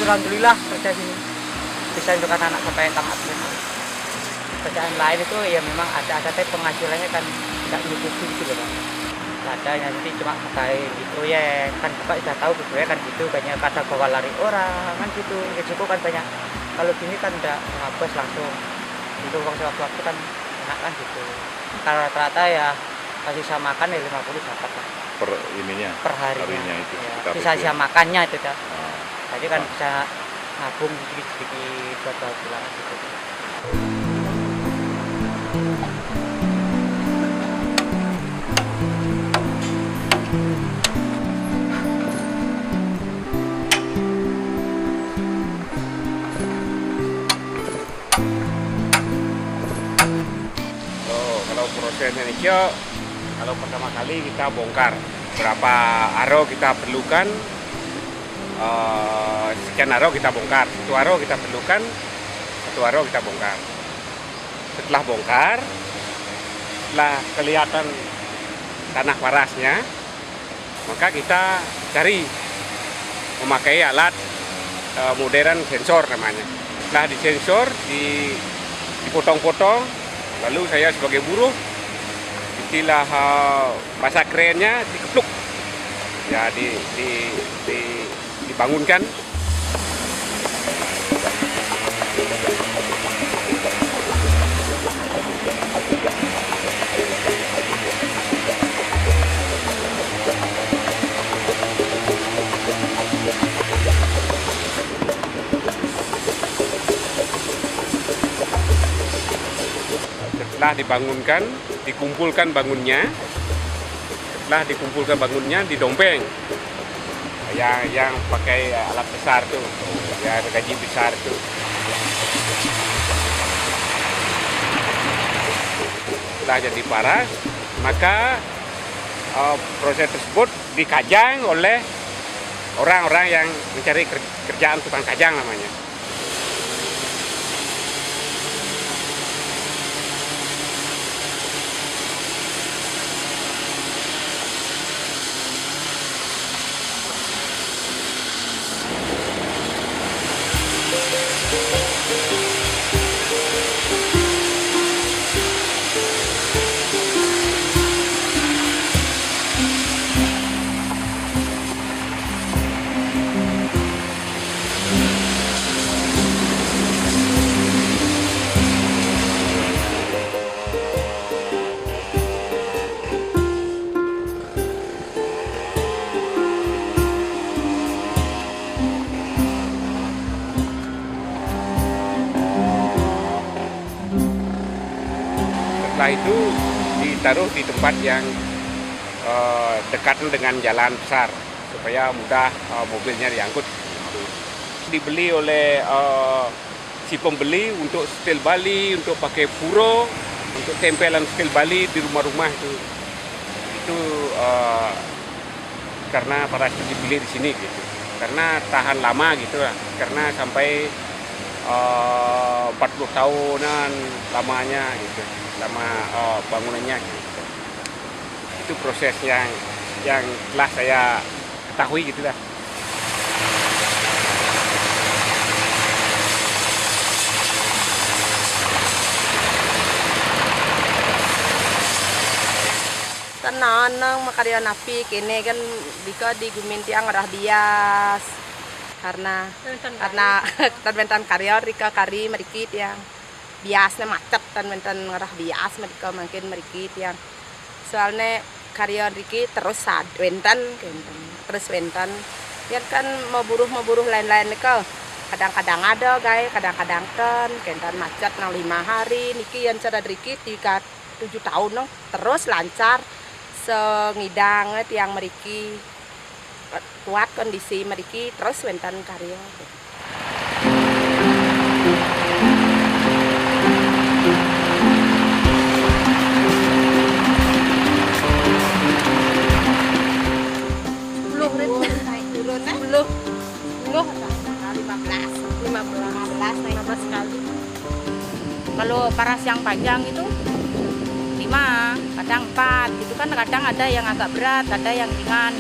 alhamdulillah kerja sini bisa untuk anak-anak sampai tamat. Kerjaan lain itu ya memang ada tapi penghasilannya kan tidak mencukupi gitu loh Pak. Ada yang nanti cuma pakai di proyek kan Bapak sudah tahu proyek kan gitu, banyak kadang bawa lari orang kan gitu, risiko kan banyak. Kalau gini kan udah ngabas langsung untuk uang sewaktu-waktu kan enak kan gitu. Kalau rata-rata ya kasih saya makan ya 50 dapat lah per ininya per harinya itu ya, bisa saya makannya itu dah. Jadi kan bisa nabung sedikit-sedikit buat bawa pulang gitu. Kalau prosesnya nih, kalau pertama kali kita bongkar berapa aro kita perlukan, sekian aro kita bongkar, satu aro kita perlukan, satu aro kita bongkar. Setelah bongkar, setelah kelihatan tanah parasnya, maka kita cari memakai alat modern sensor namanya. Setelah disensor, dipotong-potong, lalu saya sebagai buruh istilah bahasa kerennya dikepluk ya, dibangunkan. Setelah dibangunkan, dikumpulkan bangunnya. Setelah dikumpulkan bangunnya, didompeng. Yang pakai alat besar tuh, ya gaji besar tuh. Setelah jadi paras, maka proses tersebut dikajang oleh orang-orang yang mencari kerjaan tukang kajang namanya. Setelah itu ditaruh di tempat yang dekat dengan jalan besar supaya mudah mobilnya diangkut. Dibeli oleh si pembeli untuk setel Bali, untuk pakai puro, untuk tempelan setel Bali di rumah-rumah itu karena para dibeli di sini gitu. Karena tahan lama gitu lah. Karena sampai 40 tahunan lamanya gitu. Lama bangunannya gitu. Itu proses yang telah saya ketahui gitu lah. Tenan nang makarya napi kene kan bika di gumintiang ngarah bias karena tanbentan karya rika kari merikit yang biasnya macet tanbentan ngarah bias mereka makin merikit yang soalnya karya riki terus wentan terus wentan ya kan mau buruh lain-lain mereka kadang-kadang ada guys kadang-kadang kan kentan macet nang 5 hari niki yang cara riki 7 tahun nang terus lancar sengidang yang meriki kuat kondisi meriki terus wentan karya. Kalau paras yang panjang itu 5, kadang 4 gitu kan, kadang ada yang agak berat, ada yang ringan.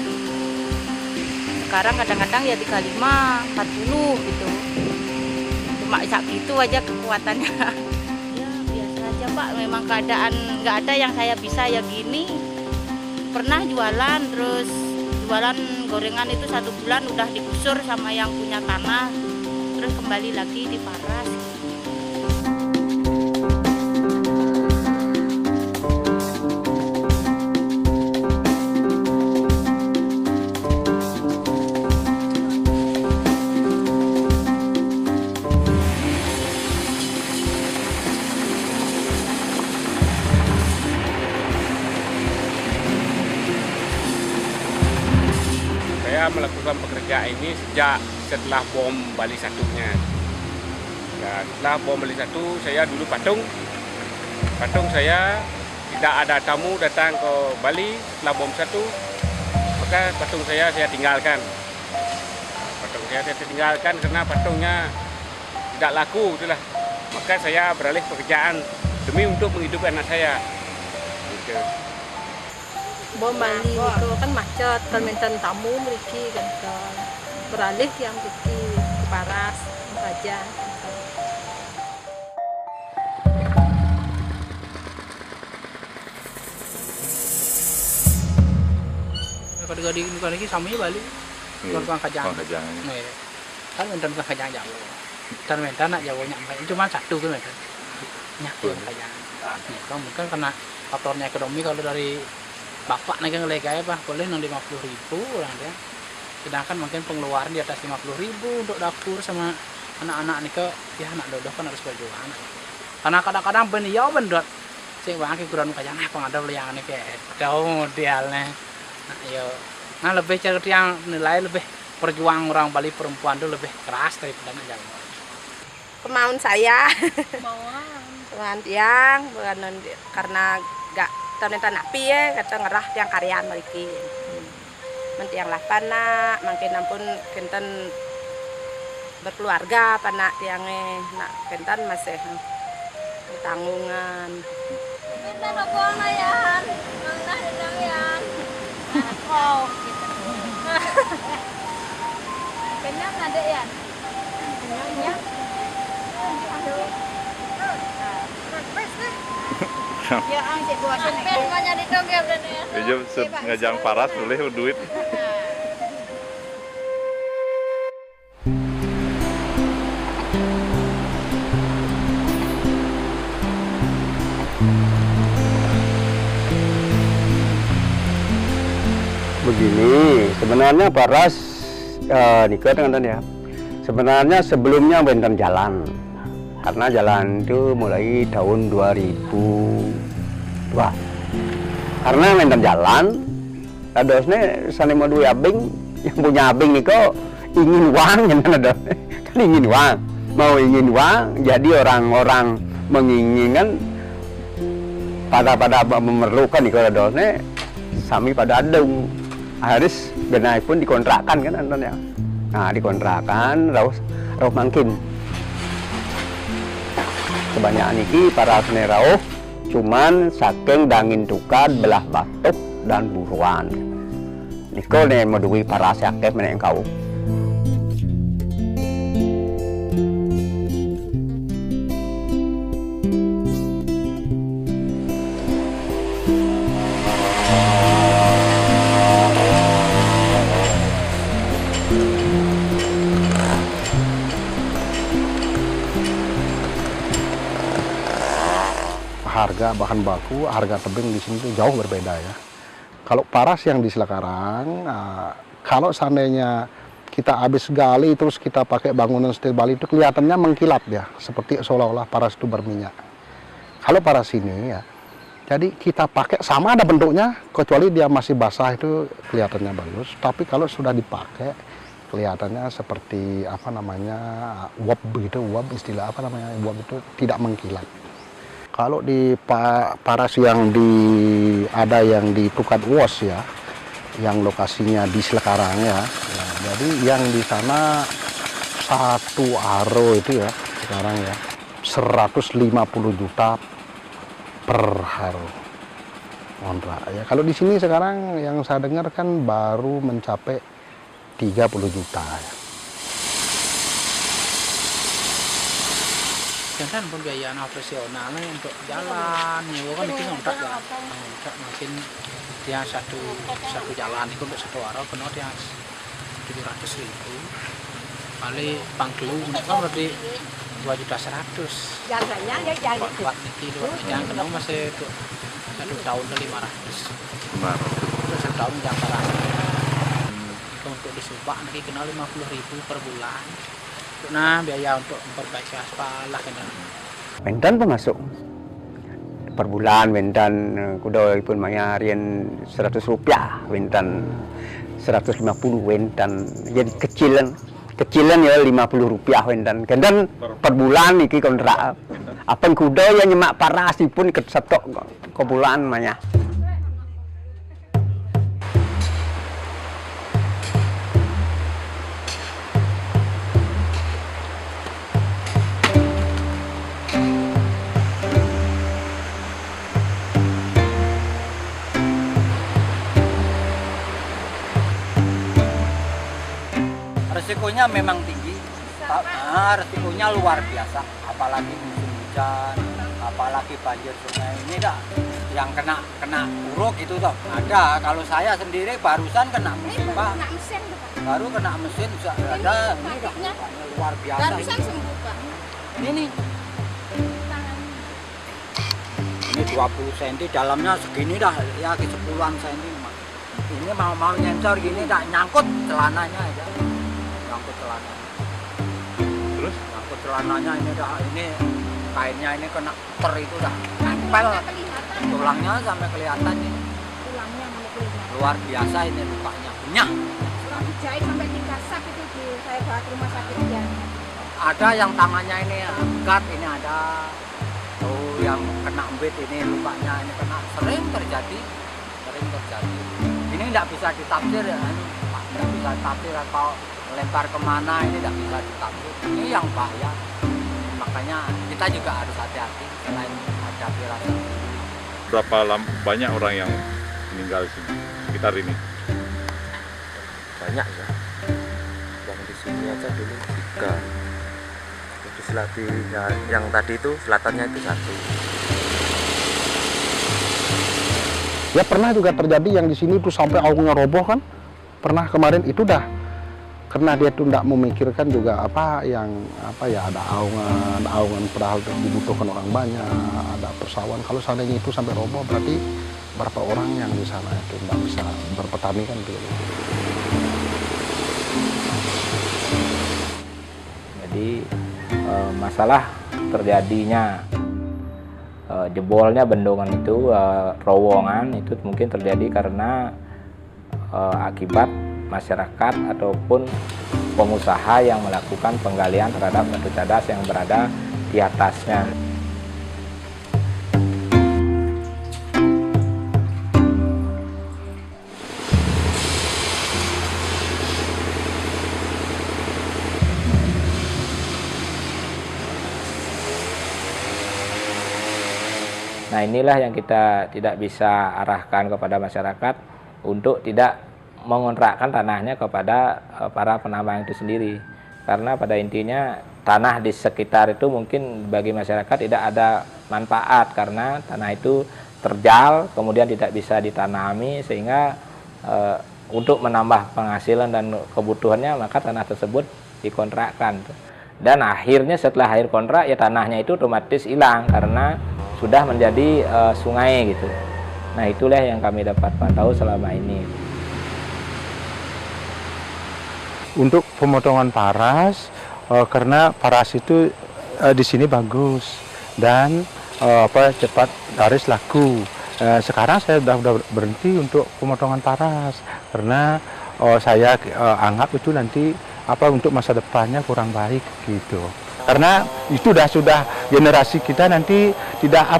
sekarang kadang-kadang ya 35, 40 gitu. Cuma gitu aja kekuatannya. Ya biasa aja Pak, memang keadaan nggak ada yang saya bisa ya gini. Pernah jualan, terus jualan gorengan itu 1 bulan udah digusur sama yang punya tanah, terus kembali lagi diparas. Saya melakukan pekerjaan ini sejak setelah bom Bali 1-nya. Nah, setelah bom Bali 1, saya dulu patung saya tidak ada tamu datang ke Bali setelah bom 1, maka patung saya tinggalkan. Patung saya tinggalkan karena patungnya tidak laku, itulah. Maka saya beralih pekerjaan demi untuk menghidupi anak saya. Gitu. Bom Bali itu kan macet, kan minta tamu meriki kan beralih yang ke Paras saja. Kadang-kadang bukan lagi samanya Bali, tukang kajang. Kan mentan tukang kajang Jawa, dan mentan nak Jawa nyampe cuma 1 kan mentan, nyakul kajang. Mungkin karena faktornya ekonomi, kalau dari bapak nih kan legai apa boleh 50.000 orang dia, sedangkan mungkin pengeluaran di atas 50.000 untuk dapur sama anak-anak nih ke ya anak dodo kan harus berjuang. Karena kadang-kadang beliau bendot sih bang kurang kajang apa ada yang nih kayak tahu modelnya. Nah lebih cerita yang nilai lebih perjuang orang Bali perempuan itu lebih keras daripada anak Jawa. Kemauan saya, kemauan tiang, bukan karena gak ternyata napi ya, kata ngerah tiang karyan mereka. Mentiang lah panak, makin ampun kenten berkeluarga panak tiangnya, nak kenten masih tanggungan. Kenten apa nayan, mana nayan. Oh, gitu. Kenyang ada ya? Kenyangnya? Ya, ang sitwasyon ni ko. Kanya dito gyud na. Medyo ngajang paras boleh duit. Begini, sebenarnya paras nikah dengan ya. Sebenarnya sebelumnya benten jalan. Karena jalan itu mulai tahun 2002. Karena benten jalan, adosnya sana mau duit abing, yang punya abing nih kok ingin uang, kan ingin uang, mau ingin uang, jadi orang-orang menginginkan pada memerlukan nih kalau adosnya, sami pada adung. Harus benai pun dikontrakkan kan Anton ya. Nah dikontrakkan raus makin. Kebanyakan iki para seni rauh cuman saking dangin tukad belah batuk dan buruan. Niko nih medui para sakit menek kau. Harga bahan baku, harga tebing di sini tuh jauh berbeda ya. Kalau paras yang di Selekarang, kalau seandainya kita habis gali terus kita pakai bangunan steel Bali itu kelihatannya mengkilat ya, seperti seolah-olah paras itu berminyak. Kalau paras ini ya, jadi kita pakai sama ada bentuknya, kecuali dia masih basah itu kelihatannya bagus. Tapi kalau sudah dipakai, kelihatannya seperti apa namanya uap begitu, uap istilah apa namanya uap itu tidak mengkilat. Kalau di paras yang ada yang di Tukat Wos ya, yang lokasinya di Selekarang ya, jadi yang di sana 1 aro itu ya sekarang ya 150 juta per aro kontrak ya. Kalau di sini sekarang yang saya dengar kan baru mencapai 30 juta. Kan pun biaya operasionalnya untuk jalan, nyewa kan itu ngontrak ya, ngontrak mungkin dia satu jalan itu untuk satu arah penuh dia 700.000. Kali Pangkelu kan berarti 2.100.000. Jaganya ya jaga. Buat niki yang kenal masih itu 1 tahun ke 500. Untuk 1 tahun yang parah. Untuk di Subak nanti kenal 50.000 per bulan. Nah biaya untuk memperbaiki aspal lah kena. Wentan pemasuk per bulan, Wentan kuda pun mayarian 100 rupiah, Wentan 150 Wentan. Jadi kecilan ya 50 rupiah Wentan. Kendan per bulan iki kontrak. Apa kuda yang nyemak parasi pun kesetok ke bulan manya. Resikonya memang tinggi, resikonya luar biasa, apalagi musim hujan, apalagi banjir sungai ini dah, yang kena uruk gitu toh. Ada, kalau saya sendiri barusan kena mesin Pak, baru kena mesin ada, ini dah luar biasa. Barusan sembuh Pak. Ini 20 cm, dalamnya segini dah, ya 10-an cm. Ini mau nyensor gini dah, nyangkut celananya aja. Nyangkut celananya ini kainnya ini kena itu dah nempel tulangnya sampai kelihatan ini. Luar biasa ini lukanya, punya. Kalau dijahit sampai 3 sak itu saya bawa ke rumah sakit ya. Ada yang tangannya ini angkat, ini ada yang kena embit ini lukanya ini kena, sering terjadi. Ini tidak bisa ditafsir ya, tidak bisa ditafsir atau lempar kemana ini tidak bisa ditafsir. Ini yang bahaya, makanya kita juga harus hati-hati selain ada firasat. Berapa banyak orang yang meninggal di sini, sekitar ini? Banyak ya, yang di sini aja dulu 3. Itu yang tadi itu selatannya itu 1. Ya pernah juga terjadi yang di sini tuh sampai aungnya roboh kan, pernah kemarin itu dah. Karena dia tuh tidak memikirkan juga ada aungan padahal dibutuhkan orang banyak, ada persawahan. Kalau seandainya itu sampai roboh berarti berapa orang yang di sana itu tidak bisa berpetani kan gitu. Jadi masalah terjadinya jebolnya bendungan itu, terowongan itu mungkin terjadi karena akibat masyarakat ataupun pengusaha yang melakukan penggalian terhadap batu cadas yang berada di atasnya. Nah inilah yang kita tidak bisa arahkan kepada masyarakat untuk tidak mengontrakkan tanahnya kepada para penambang itu sendiri, karena pada intinya tanah di sekitar itu mungkin bagi masyarakat tidak ada manfaat karena tanah itu terjal kemudian tidak bisa ditanami, sehingga untuk menambah penghasilan dan kebutuhannya maka tanah tersebut dikontrakkan, dan akhirnya setelah akhir kontrak ya tanahnya itu otomatis hilang karena sudah menjadi sungai gitu. Nah itulah yang kami dapat pantau selama ini. Untuk pemotongan paras, karena paras itu di sini bagus dan cepat laris laku. Sekarang saya sudah berhenti untuk pemotongan paras karena saya anggap itu nanti untuk masa depannya kurang baik gitu. Karena itu sudah generasi kita nanti tidak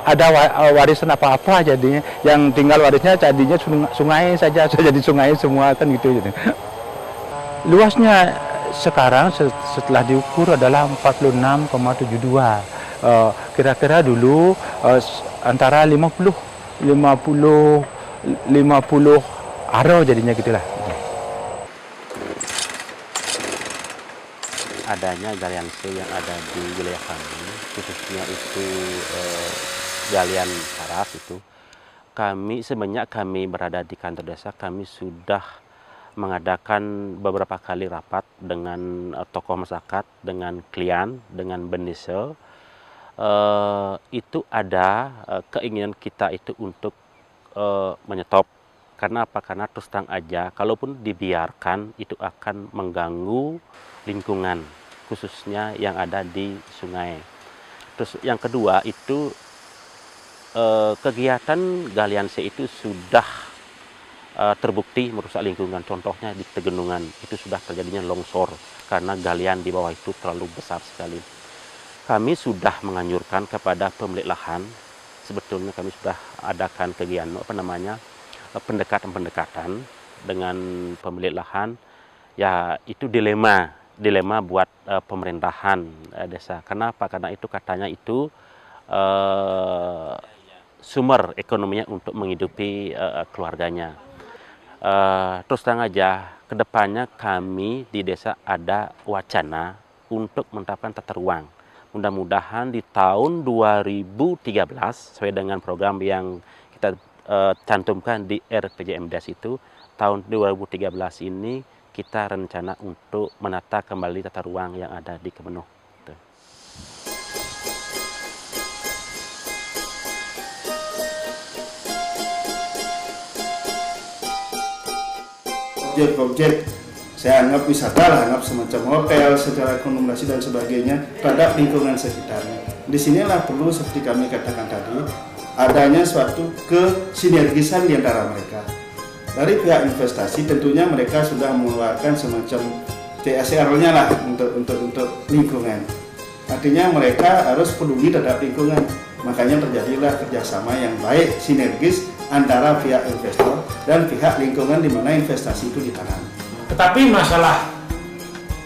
ada warisan apa-apa, jadinya yang tinggal warisnya jadinya sungai saja, jadi sungai semua kan gitu. Luasnya sekarang setelah diukur adalah 46,72. Kira-kira dulu antara 50 aro jadinya gitulah. adanya galian C yang ada di wilayah kami, khususnya itu galian paras itu, kami semenjak kami berada di kantor desa, kami sudah mengadakan beberapa kali rapat dengan tokoh masyarakat, dengan klien, dengan Bendesa. Itu ada keinginan kita itu untuk menyetop. Karena apa? Karena terus terang aja, kalaupun dibiarkan itu akan mengganggu lingkungan, khususnya yang ada di sungai. Terus yang kedua itu kegiatan galian C itu sudah terbukti merusak lingkungan. Contohnya di Tegenungan itu sudah terjadinya longsor karena galian di bawah itu terlalu besar sekali. Kami sudah menganjurkan kepada pemilik lahan, sebetulnya kami sudah adakan kegiatan pendekatan-pendekatan dengan pemilik lahan. Ya itu dilema buat pemerintahan desa. Kenapa? Karena itu katanya itu sumber ekonominya untuk menghidupi keluarganya. Terus terang aja, kedepannya kami di desa ada wacana untuk menetapkan tata ruang. Mudah-mudahan di tahun 2013 sesuai dengan program yang kita cantumkan di RPJMDes itu, tahun 2013 ini kita rencana untuk menata kembali tata ruang yang ada di Kemenuh. Objek-objek saya anggap wisata lah, anggap semacam hotel secara akomodasi dan sebagainya terhadap lingkungan sekitarnya. Disinilah perlu seperti kami katakan tadi, adanya suatu kesinergisan di antara mereka. Dari pihak investasi tentunya mereka sudah mengeluarkan semacam TSR-nya lah untuk lingkungan. Artinya mereka harus peduli terhadap lingkungan. Makanya terjadilah kerjasama yang baik, sinergis antara pihak investor dan pihak lingkungan di mana investasi itu ditanam. Tetapi masalah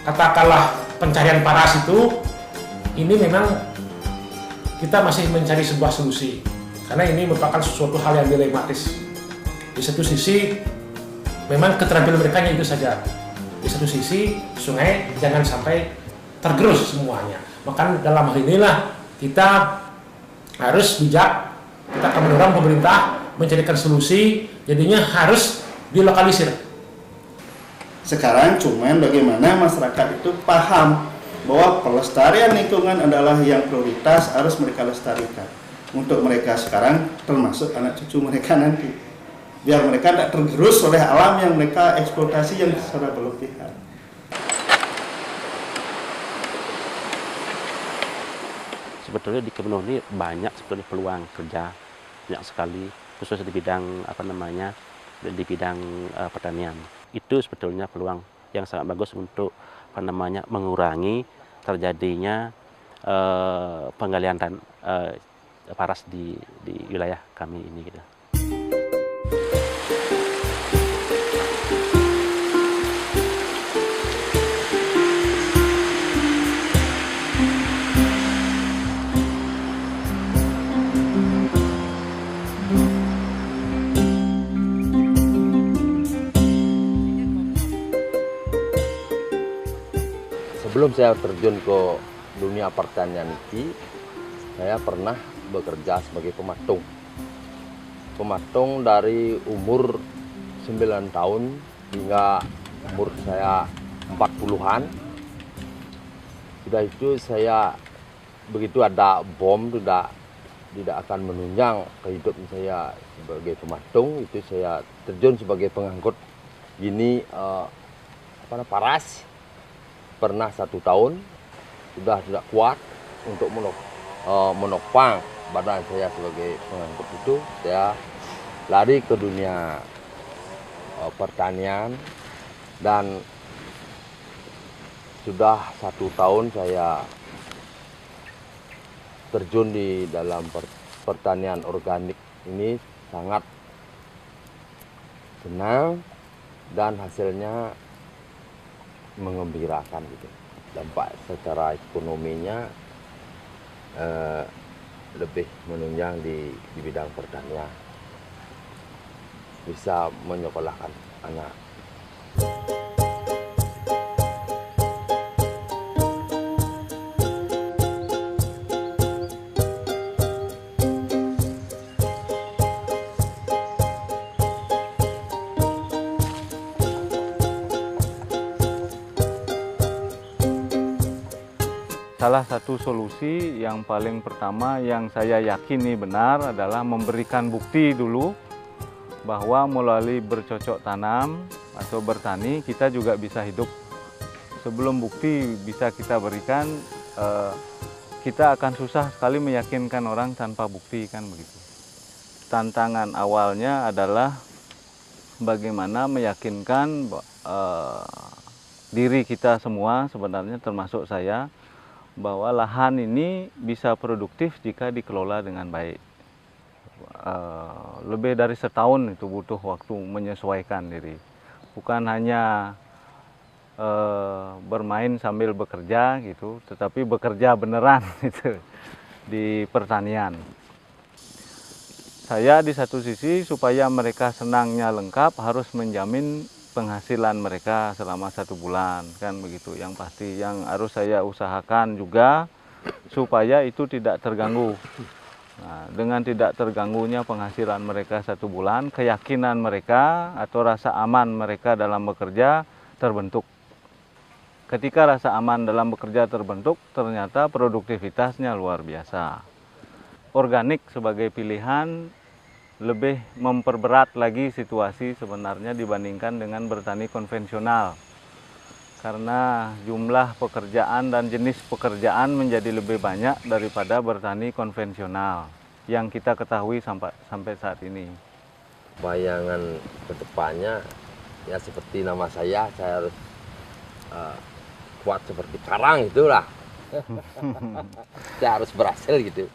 katakanlah pencarian paras itu, ini memang kita masih mencari sebuah solusi. Karena ini merupakan sesuatu hal yang dilematis. Di satu sisi, memang keterampilan mereka itu saja. Di satu sisi, sungai jangan sampai tergerus semuanya. Maka dalam hal inilah kita harus bijak, kita akan mendorong pemerintah mencarikan solusi, jadinya harus dilokalisir. Sekarang cuman bagaimana masyarakat itu paham bahwa pelestarian lingkungan adalah yang prioritas, harus mereka lestarikan. Untuk mereka sekarang termasuk anak cucu mereka nanti, biar mereka tidak tergerus oleh alam yang mereka eksploitasi yang secara berlebihan. Sebetulnya di Kemenuh ini banyak sebetulnya peluang kerja, banyak sekali, khususnya di bidang di bidang pertanian. Itu sebetulnya peluang yang sangat bagus untuk mengurangi terjadinya penggalian paras di wilayah kami ini gitu. Sebelum saya terjun ke dunia pertanian ini, saya pernah bekerja sebagai pematung. Pematung dari umur 9 tahun hingga umur saya 40-an. Sudah itu saya, begitu ada bom, tidak akan menunjang kehidupan saya sebagai pematung. Itu saya terjun sebagai pengangkut gini paras. Pernah 1 tahun, sudah tidak kuat untuk menopang badan saya sebagai pengangkut itu. Saya lari ke dunia pertanian dan sudah 1 tahun saya terjun di dalam pertanian organik ini, sangat senang dan hasilnya mengembirakan gitu. Dampak secara ekonominya lebih menunjang di bidang pertanian, bisa menyekolahkan anak. Salah satu solusi yang paling pertama yang saya yakini benar adalah memberikan bukti dulu bahwa melalui bercocok tanam atau bertani kita juga bisa hidup. Sebelum bukti bisa kita berikan, kita akan susah sekali meyakinkan orang tanpa bukti, kan begitu. Tantangan awalnya adalah bagaimana meyakinkan diri kita semua, sebenarnya termasuk saya, bahwa lahan ini bisa produktif jika dikelola dengan baik. Lebih dari setahun itu butuh waktu menyesuaikan diri. Bukan hanya bermain sambil bekerja gitu, tetapi bekerja beneran gitu di pertanian. Saya di satu sisi supaya mereka senangnya lengkap harus menjamin penghasilan mereka selama 1 bulan, kan begitu. Yang pasti yang harus saya usahakan juga supaya itu tidak terganggu. Nah, dengan tidak terganggunya penghasilan mereka 1 bulan, keyakinan mereka atau rasa aman mereka dalam bekerja terbentuk. Ketika rasa aman dalam bekerja terbentuk, ternyata produktivitasnya luar biasa. Organik sebagai pilihan lebih memperberat lagi situasi sebenarnya dibandingkan dengan bertani konvensional. Karena jumlah pekerjaan dan jenis pekerjaan menjadi lebih banyak daripada bertani konvensional yang kita ketahui sampai saat ini. Bayangan kedepannya ya seperti nama saya harus kuat seperti karang itulah. Saya harus berhasil gitu.